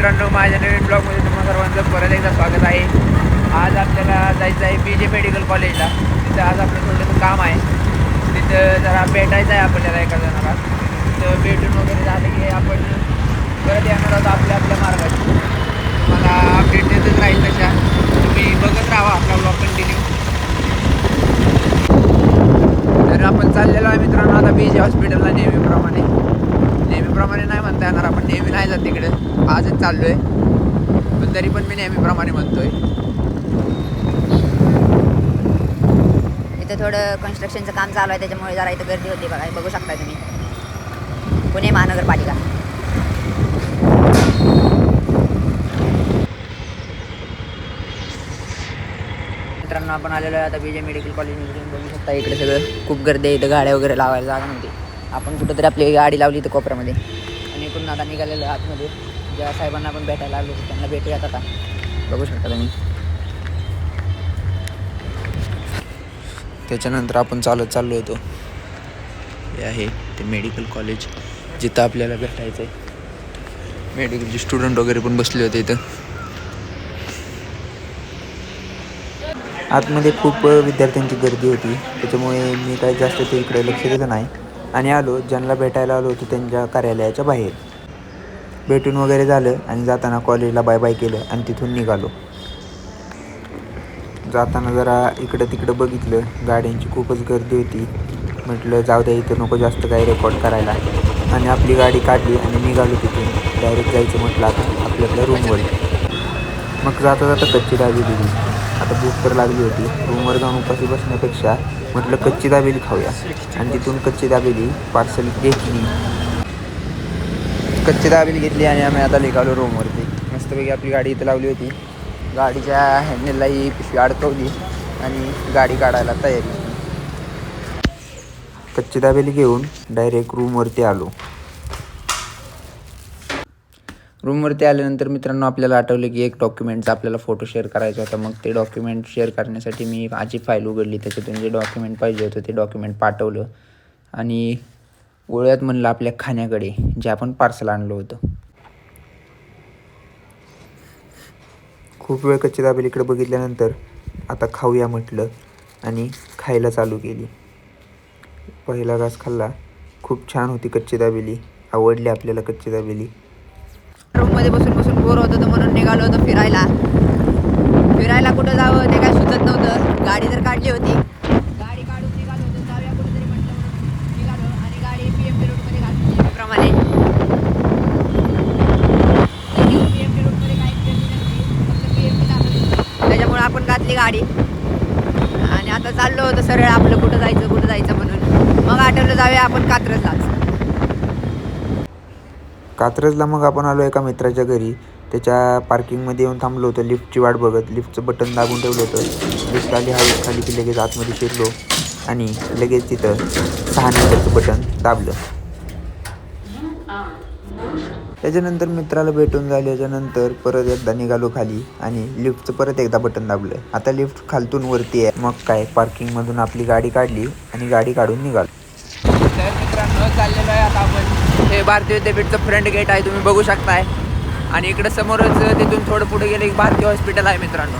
मित्रांनो, माझ्या नवीन ब्लॉगमध्ये तुम्हा सर्वांचं परत एकदा स्वागत आहे. आज आपल्याला जायचं आहे BJ मेडिकल कॉलेजला. तिथं आज आपलं थोडंसं काम आहे. तिथं जरा भेटायचं आहे आपल्याला एका जणाला. तिथं भेटून वगैरे झालं की आपण परत येणार आहोत आपल्या आपल्या मार्गात. मला अपडेट देतच राहील तशा. तुम्ही बघत राहा आपला ब्लॉग कंटिन्यू. तर आपण चाललेलो आहे मित्रांनो आता BJ हॉस्पिटलला नेहमीप्रमाणे नाही म्हणता येणार, आपण नेहमी नाही जात तिकडे, आजच चाललो आहे. पण तरी पण मी नेहमीप्रमाणे म्हणतोय. इथं थोडं कन्स्ट्रक्शनचं काम चालू आहे, त्याच्यामुळे जरा इथं गर्दी होती बघा. बघू शकता तुम्ही, पुणे महानगरपालिका. मित्रांनो, आपण आलेलो आहे आता BJ मेडिकल कॉलेजमध्ये. बघू शकता इकडे सगळं खूप गर्दी आहे. इथं गाड्या वगैरे लावायला जागा नव्हती. आपण कुठंतरी आपली गाडी लावली इथं कोपऱ्यामध्ये आणि इकडून आता निघालेलं आतमध्ये. ज्या साहेबांना आपण भेटायला आलो होतो त्यांना भेटूयात आता. बघू शकता तुम्ही. त्याच्यानंतर आपण चालत चाललो होतो. हे आहे ते मेडिकल कॉलेज जिथं आपल्याला भेटायचं आहे. मेडिकलचे स्टुडंट वगैरे पण बसले होते इथं. आतमध्ये खूप विद्यार्थ्यांची गर्दी होती, त्याच्यामुळे मी काही जास्त ते इकडे लक्ष दिलं नाही आणि आलो. ज्यांना भेटायला आलो होतो त्यांच्या कार्यालयाच्या बाहेर भेटून वगैरे झालं आणि जाताना कॉलेजला बाय बाय केलं आणि तिथून निघालो. जाताना जरा इकडं तिकडं बघितलं, गाड्यांची खूपच गर्दी होती. म्हटलं जाऊ द्या, इथं नको जास्त काही रेकॉर्ड करायला, आणि आपली गाडी काढली आणि निघालो. तिथून डायरेक्ट जायचं म्हटलं आता आपल्या रूमवर. मग जाता जाता कच्ची दाबेली दिली. आता भूक तर लागली होती. रूमवर जाऊन उपाशी बसण्यापेक्षा म्हटलं कच्ची दाबेली खाऊया, आणि तिथून कच्ची दाबेली पार्सल घेतली. कच्ची दाबेली घेतली आणि आम्ही आता निघालो रूमवरती. मस्तपैकी आपली गाडी इथं लावली होती. गाडीच्या हँडलला ही पिशवी अडकवली आणि गाडी काढायला तयारी. कच्ची दाबेली घेऊन डायरेक्ट रूमवरती आलो. रूमवरती आल्यानंतर मित्रांनो आपल्याला आठवलं की एक डॉक्युमेंटचा आपल्याला फोटो शेअर करायचा होता. मग ते डॉक्युमेंट शेअर करण्यासाठी मी माझी फाईल उघडली. त्याच्यातून जे डॉक्युमेंट पाहिजे होतं ते डॉक्युमेंट पाठवलं आणि वळूयात म्हणलं आपल्या खाण्याकडे, जे आपण पार्सल आणलं होतं. खूप वेळ कच्ची दाबेली इकडे बघितल्यानंतर आता खाऊया म्हटलं आणि खायला चालू केली. पहिला घास खाल्ला. खूप छान होती कच्ची दाबेली. आवडली आपल्याला कच्ची दाबेली. रूममध्ये बसून बसून बोर होत होतं म्हणून निघालो होतो फिरायला. कुठं जावं ते काय सुचत नव्हतं. गाडी तर काढली होती. गाडी काढून निघालो होतो, जाऊया कुठेतरी म्हटलं म्हणून निघालो आणि गाडी PMT रोडमध्ये घातली. नेहमीप्रमाणे PMT रोडमध्ये काही गर्दी नसते, फक्त PMT दाखवली. त्याच्यामुळे आपण घातली गाडी आणि आता चाललो होतं सरळ आपलं कुठं जायचं म्हणून. मग आठवलं जाऊया आपण कात्रजला. मग आपण आलो एका मित्राच्या घरी. त्याच्या पार्किंगमध्ये येऊन थांबलो होतो लिफ्टची वाट बघत. लिफ्टचं बटन दाबून ठेवलं होतं. लिफ्ट आली, हळूच खाली की लगेच आतमध्ये शिरलो आणि लगेच तिथं 6 नंबरचं बटन दाबलं. त्याच्यानंतर मित्राला भेटून झाल्याच्यानंतर परत एकदा निघालो खाली आणि लिफ्टचं परत एकदा बटन दाबलं. आता लिफ्ट खालतून वरती आहे. मग काय, पार्किंगमधून आपली गाडी काढली आणि गाडी काढून निघालो. तर मित्रांनो चाललेलो आहे आता आपण. हे भारतीय विद्यापीठचं फ्रंट गेट आहे, तुम्ही बघू शकताय. आणि इकडे समोरच तिथून थोडं पुढे गेलं एक भारतीय हॉस्पिटल आहे मित्रांनो.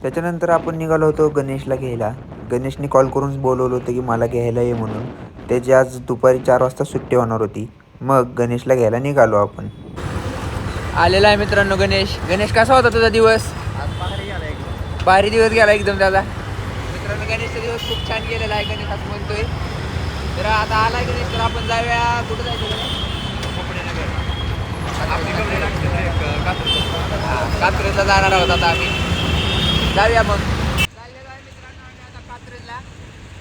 त्याच्यानंतर आपण निघालो होतो गणेशला घ्यायला. गणेशने कॉल करून बोलवलं होतं की मला घ्यायला ये म्हणून. त्याची आज दुपारी 4 वाजता सुट्टी होणार होती. मग गणेशला घ्यायला निघालो आपण. आलेला आहे मित्रांनो गणेश. कसा होता तुझा दिवस? भारी दिवस गेला एकदम त्याचा. मित्रांनो गणेशचा दिवस खूप छान गेलेला आहे, गणेश असं म्हणतोय. तर आता आला गणेश, तर आपण जाऊया. कुठं जायचं? कात्रजला जाणार आहोत आता आम्ही. जाऊया मग. चाललेलो आहे मित्रांनो आम्ही आता कात्रजला.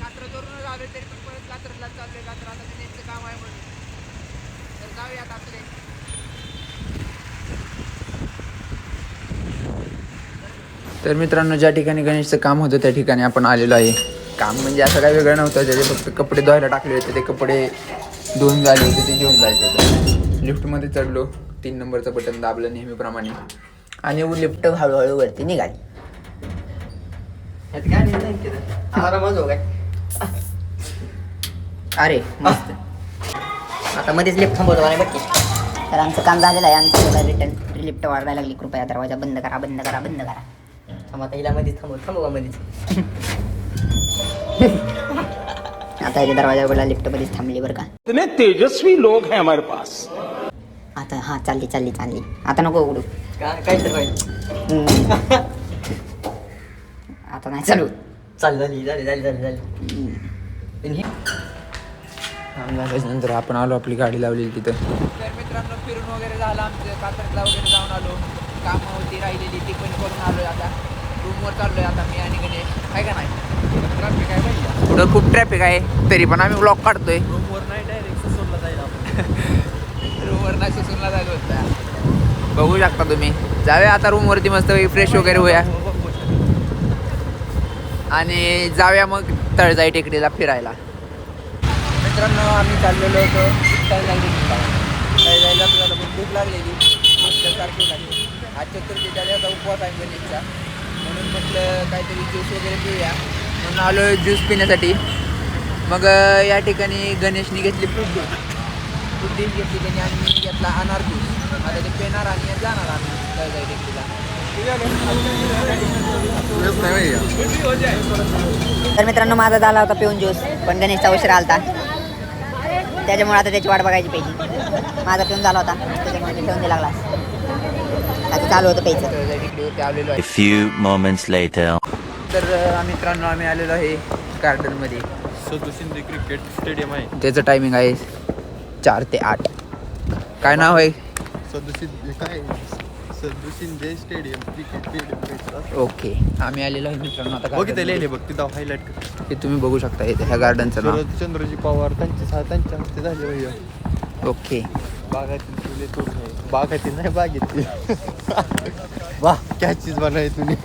कात्रजवरून आलो तरी पण परत कात्रजला चाललोय. कात्र आता गणेशचं काम आहे म्हणून. तर जाऊया कात्रे. तर मित्रांनो ज्या ठिकाणी गणेशचं काम होतं त्या ठिकाणी आपण आलेलो आहे. काम म्हणजे असं काही वेगळं नव्हतं. त्याचे फक्त कपडे धुवायला टाकले होते. ते कपडे धुवून झाले होते, ते घेऊन जायचं होतं. लिफ्टमध्ये चढलो. 3 नंबरचं बटन दाबलं नेहमीप्रमाणे आणि लिफ्ट हळूहळू वरती निघाली. अरे मस्त. आता मध्येच लिफ्ट थांबवतो आणि बघ तर आमचं काम झालेलं आहे. आमचं रिटर्न लिफ्ट वाढवायला लागली. कृपया दरवाजा बंद करा, बंद करा, बंद करा. आता हिला मध्येच थांबवा मध्येच. आता इथे दरवाजा उघडला, लिफ्ट मध्येच थांबली बरं का. इतने तेजस्वी लोग हैं हमारे पास. आता हा चालली. आता नको उघडू. काय तर पाहिजे. आता नाही चालू. झाली. नंतर आपण आलो, आपली गाडी लावलेली तिथं. तर मित्रांनो फिरून वगैरे झालं आमचं. कात्रजला वगैरे जाऊन आलो. कामं होती राहिलेली ती पण करून आलोय. आता रूमवर चाललोय आता मी आणि गणेश. आहे का नाही? ट्रॅफिक आहे पाहिजे. पुढं खूप ट्रॅफिक आहे, तरी पण आम्ही ब्लॉक काढतोय. रूमवर नाही डायरेक्ट ससूनला जाईल आपण. रूमवर ना सुसूनला जायला होता. बघू शकता तुम्ही. जाऊया आता रूमवरती मस्त फ्रेश वगैरे होऊया आणि जाऊया मग तळजाई टेकडीला फिरायला. मित्रांनो आम्ही चाललेलो होतो तळजाईला. आपल्याला खूप भूक लागलेली, सारखी लागली. आज चतुर्थीच्या दिवसाचा उपवास आहे गणेशचा, म्हणून म्हटलं काहीतरी ज्यूस वगैरे पिऊया म्हणून आलो ज्यूस पिण्यासाठी. मग या ठिकाणी गणेशनी घेतली फ्रूट ज्यूस घेतली त्यांनी आणि मी घेतला अनार ज्यूस. आता ते पेणार आणि जाणार आम्ही तळजाई टेकडीला. तर मित्रांनो माझा झाला होता पिऊन ज्यूस, पण गणेशचा उशीर आलता, त्याच्यामुळे आता त्याची वाट बघायची पाहिजे. माझा पिऊन झाला होता त्याच्यामुळे मी ठेवून दिला ग्लास. आता चालू होतं प्यायचं. तळजाई टेकडीवरती आलेलो आहे. A few moments later. तर मित्रांनो आम्ही आलेलो आहे गार्डनमध्ये. सदू शिंदे क्रिकेट स्टेडियम आहे. त्याचं टायमिंग आहे 4 ते 8. काय नाव आहे? Sadu Shinde stadium cricket stadium. Okay. आम्ही आलेलो आहे मित्रांनो आता बघ इथे garden लिहिले मध्ये. बघ तिथं हायलाइट कर. हे तुम्ही बघू शकता इथे ह्या गार्डनचं नाव. चंद्रजी पवार त्यांच्या हस्ते झाले भैया. ओके. बागातील फुले तोडून आहे. बागातील नाही बागेतील. वाह क्या चीज बनाई तुम्ही.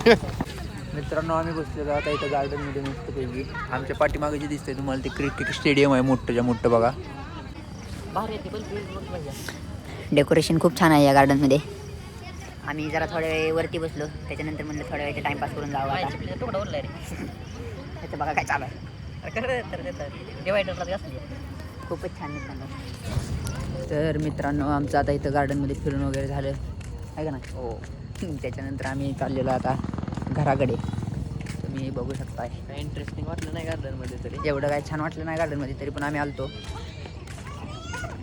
मित्रांनो आम्ही बसलेलो आता इथं गार्डनमध्ये मस्त पैकी. आमच्या पाठीमागे जे दिसतंय तुम्हाला ते क्रिकेट स्टेडियम आहे मोठंच्या मोठं बघा. डेकोरेशन खूप छान आहे या गार्डनमध्ये. आम्ही जरा थोड्या वेळ वरती बसलो, त्याच्यानंतर म्हणलं थोड्या वेळचे टाइमपास करून जावं. त्याचं बघा काय चालू आहे. खूपच छान मित्रांनो. तर मित्रांनो आमचं आता इथं गार्डनमध्ये फिरून वगैरे झालं आहे का नाही? हो. त्याच्यानंतर आम्ही चाललेलो आता घराकडे. तुम्ही बघू शकताय. काय इंटरेस्टिंग वाटलं नाही गार्डनमध्ये तरी. एवढं काय छान वाटलं नाही गार्डनमध्ये, तरी पण आम्ही आलतो.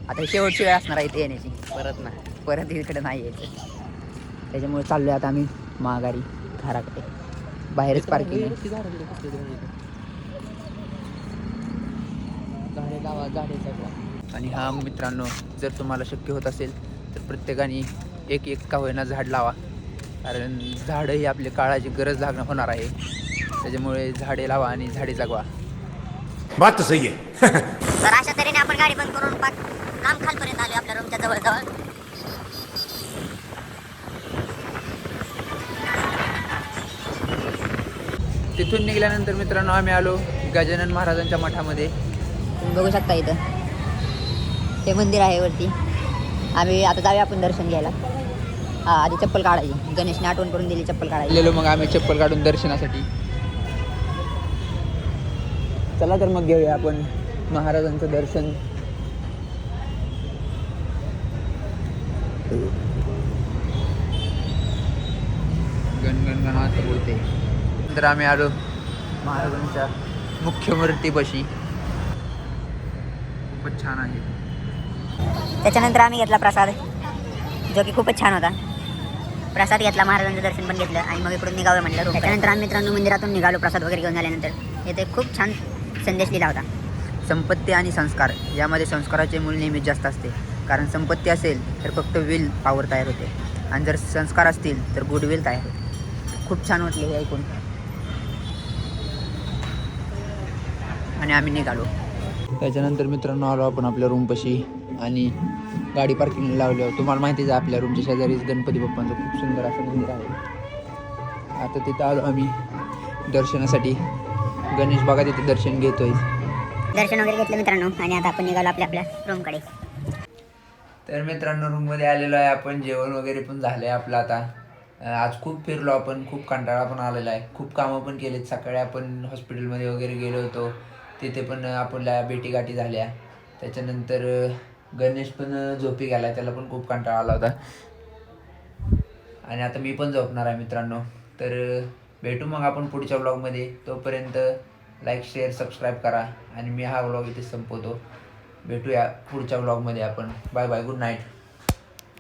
आता ही शेवटची वेळ असणार आहे इथे येण्याची. परत इकडे नाही यायचं. त्याच्यामुळे चाललो आहे आता आम्ही माघारी घराकडे. बाहेरच पार्किंग आहे. आणि हा मित्रांनो जर तुम्हाला शक्य होत असेल तर प्रत्येकाने एक का होईना झाड लावा, कारण झाडं ही आपल्या काळाची गरज लागणं होणार आहे. त्याच्यामुळे झाडे लावा आणि झाडे जगवा. बात तो सही है. तर अशा तऱ्हेने आपण गाडी बंद करून काम खालपर्यंत आलो आपल्या रूमच्या जवळ. तिथून निघाल्यानंतर मित्रांनो आम्ही आलो गजानन महाराजांच्या मठामध्ये. तुम्ही बघू शकता इथं हे मंदिर आहे वरती. आम्ही आता जाऊया आपण दर्शन घ्यायला. आधी चप्पल काढायची. गणेशने आठवण करून दिली चप्पल काढायची. गेलो मग आम्ही चप्पल काढून दर्शनासाठी. चला तर मग घेऊया आपण महाराजांचं दर्शन. गणगणगणात बोलते. नंतर आम्ही आलो महाराजांच्या मुख्य मूर्तीपाशी. खूपच छान आहे. त्याच्यानंतर आम्ही घेतला प्रसाद, जो की खूपच छान होता. प्रसाद घेतला, महाराजांचं दर्शन पण घेतलं आणि मग इकडून निघावं म्हटलं. त्याच्यानंतर आम्ही मित्रांनो मंदिरातून निघालो प्रसाद वगैरे घेऊन झाल्यानंतर. इथे खूप छान संदेश लिहिला होता. संपत्ती आणि संस्कार यामध्ये संस्काराचे मूल्य नेहमीच जास्त असते, कारण संपत्ती असेल तर फक्त विल पॉवर तयार होते आणि जर संस्कार असतील तर गुडविल तयार होते. खूप छान वाटले हे ऐकून आणि आम्ही निघालो. त्याच्यानंतर मित्रांनो आलो आपण आपल्या रूमपाशी आणि गाडी पार्किंगला लावली. तुम्हाला माहितीच आहे आपल्या रूमच्या शेजारीच गणपती बाप्पांचं खूप सुंदर असं मंदिर आहे. आता तिथं आलो आम्ही दर्शनासाठी. गणेश बघा तिथे दर्शन घेतोय. दर्शन वगैरे घेतलं मित्रांनो आणि आता आपण निघालो आपल्या रूमकडे. तर मित्रांनो रूममध्ये आलेलो आहे आपण. जेवण वगैरे पण झालं आहे आपलं. आता आज खूप फिरलो आपण, खूप कंटाळा पण आलेला आहे. खूप कामं पण केलेत. सकाळी आपण हॉस्पिटलमध्ये वगैरे गेलो होतो, तिथे पण आपल्या भेटीगाठी झाल्या. त्याच्यानंतर गणेश पण झोपी गेला, त्याला पण खूप कंटाळा आला होता. आणि आता मी पण झोपणार आहे मित्रांनो. तर भेटू मग आपण पुढच्या व्लॉगमध्ये. तोपर्यंत लाईक शेअर सबस्क्राईब करा आणि मी हा व्लॉग इथे संपवतो. भेटूया पुढच्या व्लॉगमध्ये आपण. Bye bye, good night.